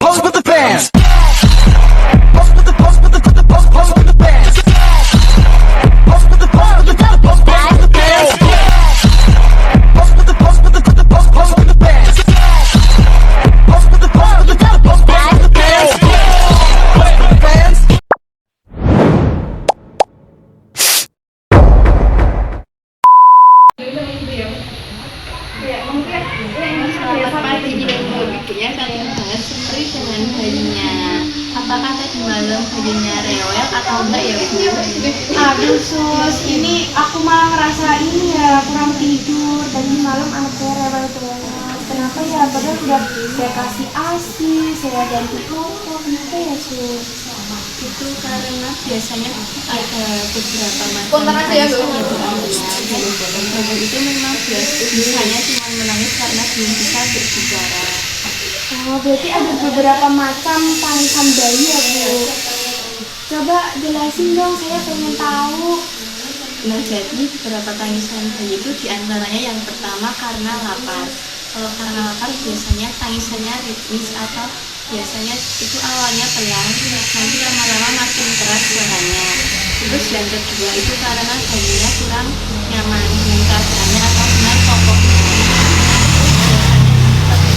Pose with the bands. Pose with the pose with the pose with the bands. Pose with the pose with the pose with the bands. Pose with the pose with the pose with the bands. Pose with the pose with the pose with the bands. Pose with the bands. Selamat pagi ibu-ibunya, kami bahas Putri dengan bayinya. Apakah tadi malam bayinya rewel atau enggak ya bu? Aduh sus, ini aku malah ngerasa ini ya kurang tidur. Tadi malam anak saya rewel banget. Kenapa ya? Padahal udah saya kasih ASI, saya ganti popok. Kenapa ya sus? Itu karena biasanya ada beberapa macam Kontak aja ya, Bu. bayi itu memang biasanya cuma menangis karena belum bisa berbicara. Oh, berarti ada beberapa macam tangisan bayi ya bu? Coba jelasin dong, saya pengen tahu. Nah, jadi beberapa tangisan bayi itu diantaranya yang pertama karena lapar. Kalau karena lapar biasanya tangisannya ritmis atau biasanya itu awalnya pelan, nanti lama-lama makin keras suaranya. Terus yang kedua itu karena bayinya kurang nyaman dengan keadaannya atau benar pokoknya.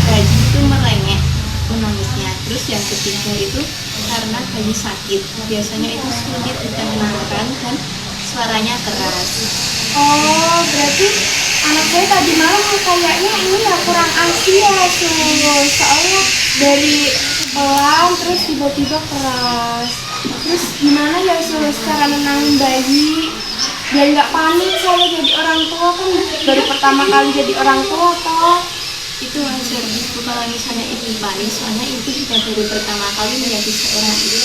Bayi itu merengek menangisnya. Terus yang ketiga itu karena bayi sakit, biasanya itu sulit ditenangkan dan suaranya keras. Oh, berarti anak saya tadi malam kayaknya ini ya kurang ASI ya sus. Soalnya dari pelan terus tiba-tiba keras. Terus gimana ya sus cara nenangin bayi biar nggak panik? Saya jadi orang tua kan baru pertama kali jadi orang tua toh. Itu wajar ibu kalau misalnya ibu panik, soalnya ibu juga baru pertama kali menjadi seorang ibu.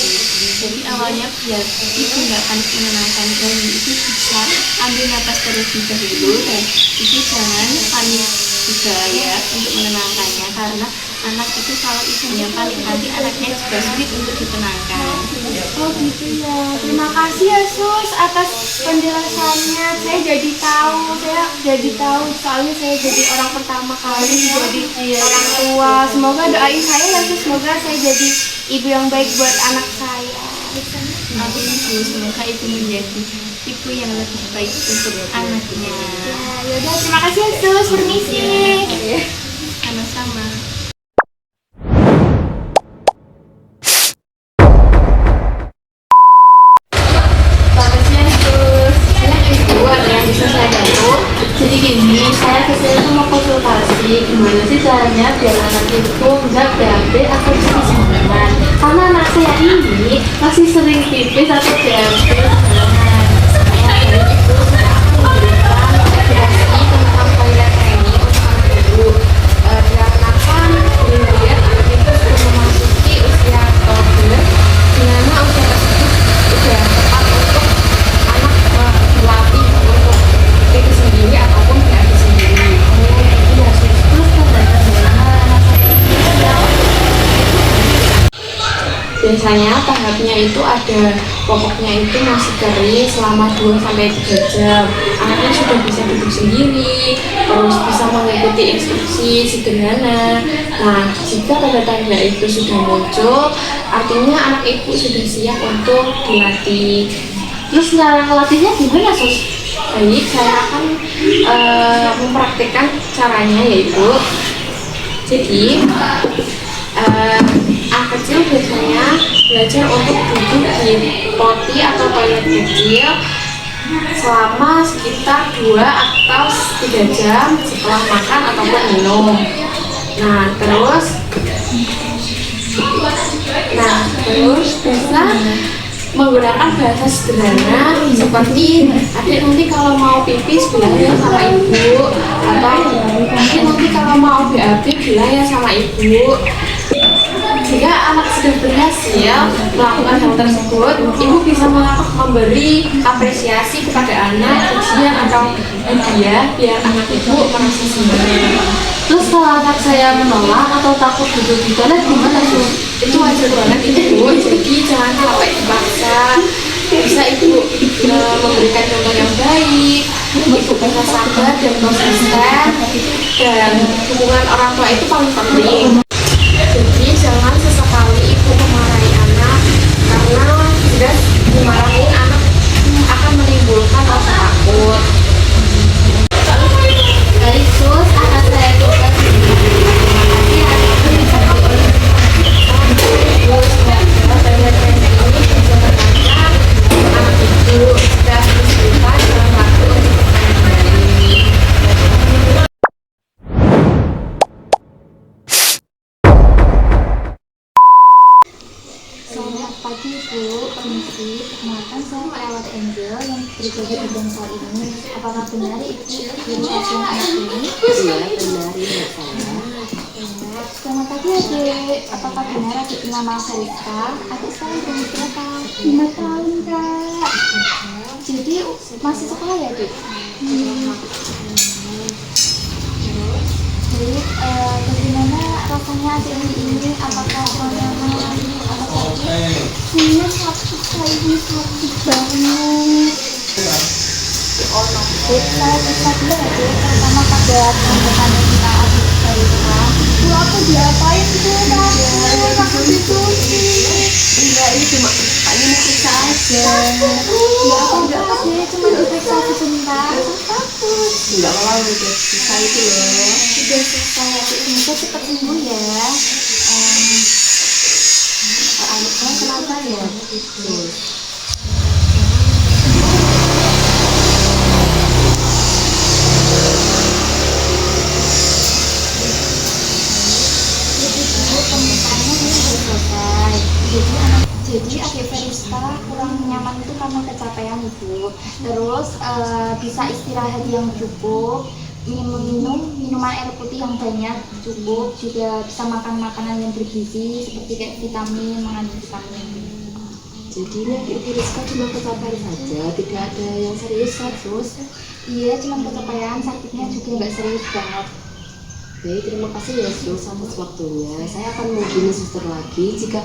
Jadi awalnya biar ibu nggak panik menenangkan bayi, ibu bisa ambil napas terlebih dahulu dan ibu jangan panik juga ya untuk menenangkannya, karena anak itu kalau ibunya panik nanti anaknya juga sulit untuk ditenangkan. Oh gitu ya. Terima kasih ya sus atas penjelasannya. Saya jadi tahu soalnya saya jadi orang pertama kali jadi orang tua. Semoga doain saya ya sus, semoga saya jadi ibu yang baik buat anak saya. Amin ibu, semoga ibu menjadi ibu yang lebih baik untuk anaknya. Ya udah, terima kasih ya sus, permisi. Sama-sama. Selamat siang Gus. Siang Ibu, ada yang bisa saya bantu? Jadi gini, saya kesini tuh mau konsultasi gimana sih caranya biar anak itu nggak BAB atau pipis sembarangan. Karena anak saya ini masih sering pipis atau BAB sembarangan. Saya dari itu memberikan edukasi tentang toilet training untuk anak ibu. Dikarenakan kemudian anak itu sudah memasuki usia toddler, di mana usia tersebut sudah tepat untuk anak berlatih untuk itu sendiri ataupun BAB sendiri. Iya, terus biasanya tahapnya itu ada popoknya itu masih kering selama 2-3 jam. Anaknya sudah bisa duduk sendiri, terus bisa mengikuti instruksi sederhana. Nah, jika tanda-tanda itu sudah muncul, artinya anak ibu sudah siap untuk dilatih. Terus cara ngelatihnya gimana sus? Baik, saya akan mempraktikkan caranya yaitu, jadi anak kecil biasanya belajar untuk duduk di poti atau toilet kecil selama sekitar 2 atau 3 jam setelah makan ataupun minum. Nah terus bisa menggunakan bahasa sederhana seperti adik nanti kalau mau pipis bilang ya sama ibu, atau adik nanti kalau mau BAB bilang ya sama ibu. Jika anak sudah berhasil melakukan hal tersebut, ibu bisa memberi apresiasi kepada anak, ujian atau hadiah biar anak ibu merasa senang. Terus kalau anak saya menolak atau takut duduk di toilet gimana tuh? Itu wajar banget ibu, jadi jangan sampai dipaksa. Bisa ibu memberikan contoh yang baik, ibu bisa sabar dan konsisten, dan hubungan orang tua itu paling penting. Jadi jangan sesekali terjadi pada saat ini? Apakah benar itu dari pasien anak ini? Iya, benar ini saya. Selamat pagi adik. Apakah benar adik nama Feriska? Adik sekarang umur berapa? 5 tahun kak. Jadi masih sekolah ya adik? Jadi bagaimana rasanya adik ini? Apakah kurang nyaman? Apakah Ini sakit, saya ini sakit banget. saya bisa dulu adik pertama pada tanggapannya tentang adik Feriska? Lu aku diapain tuh takut, takut disuntik. Enggak, ini cuma ini mau periksa aja. Ya apa enggak apa sih, cuma diperiksa sebentar. Takut. Enggak apa-apa udah selesai itu loh. Sudah selesai adik, semoga cepat sembuh ya. Anak saya kenapa ya? Pembukaannya ini sudah selesai. Jadi adik Feriska kurang nyaman itu karena kecapean ibu. Terus bisa istirahat yang cukup, minum minuman air putih yang banyak cukup, juga bisa makan makanan yang bergizi seperti kayak vitamin, mengandung vitamin. Jadi ini adik Feriska cuma kecapean saja, tidak ada yang serius kan, Sus? Iya, cuma kecapean, sakitnya juga nggak serius banget. Baik, terima kasih ya Sus atas waktunya. Saya akan menghubungi suster lagi jika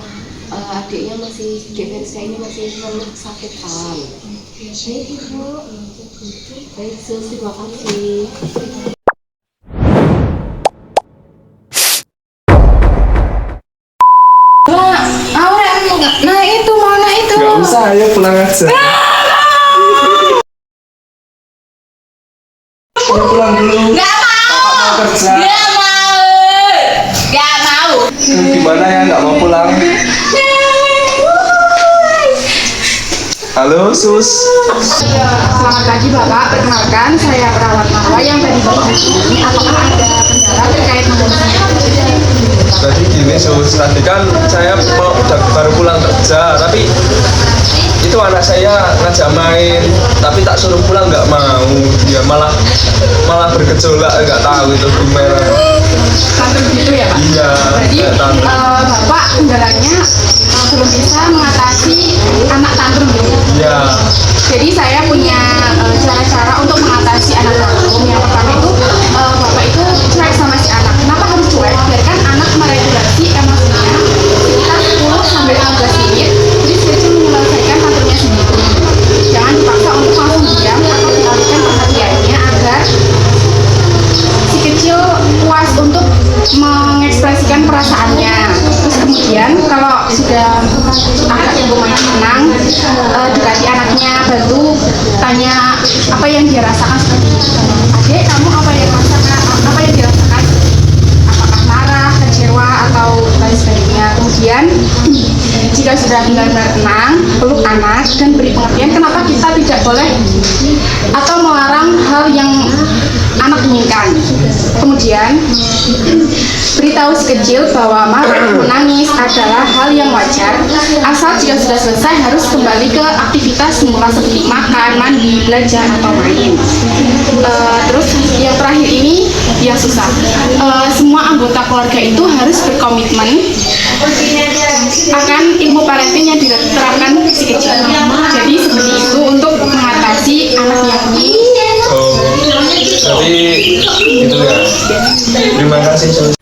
adiknya masih, adik Feriska ini masih sakitan. Baik ibu. Baik Sus, terima kasih. Nah itu mana itu? Gak usah, ayo pulang aja. Ayo pulang dulu. Gak mau. Mau kerja. Gak mau. Gak mau. Gimana ya nggak mau pulang? Halo Sus. Selamat pagi Bapak, perkenalkan saya perawat Marwa yang tadi Bapak hubungi. Apakah ada kendala terkait mengenai Jadi gini Sus, tadi kan saya udah baru pulang kerja, tapi itu anak saya ngajak main, tapi tak suruh pulang nggak mau, dia malah bergejolak, nggak tahu itu gimana. tantrum gitu ya Pak? Iya, Jadi kayak tantrum. Bapak kendalanya belum bisa mengatasi anak tantrum gitu. Iya. Jadi saya punya cara-cara untuk mengatasi anak tantrum. Yang pertama itu Bapak itu cuek sama si anak. Kenapa harus cuek? Biarkan anak meregulasi emosinya sekitar 10 sampai 15 menit. Jadi dia menyelesaikan tantrumnya sendiri. Jangan dipaksa untuk langsung diam atau dialihkan perhatiannya agar si kecil puas untuk mengekspresikan perasaannya. Terus kemudian kalau sudah agak lumayan tenang, dekati anaknya, bantu tanya apa yang dia rasakan seperti itu. Adik, kamu apa yang dirasakan? Apakah marah, kecewa atau lain sebagainya. Kemudian jika sudah benar-benar tenang, peluk anak dan beri pengertian kenapa kita tidak boleh atau melarang hal yang anak inginkan. Kemudian beritahu si kecil bahwa marah, menangis adalah hal yang wajar, asal jika sudah selesai harus kembali ke aktivitas semula seperti makan, mandi, belajar atau main. Terus yang terakhir ini yang susah, semua anggota keluarga itu harus berkomitmen akan ilmu parenting yang diterapkan si kecil. Jadi seperti itu untuk mengatasi anak yang Oh, jadi gitu ya. Terima kasih Sus.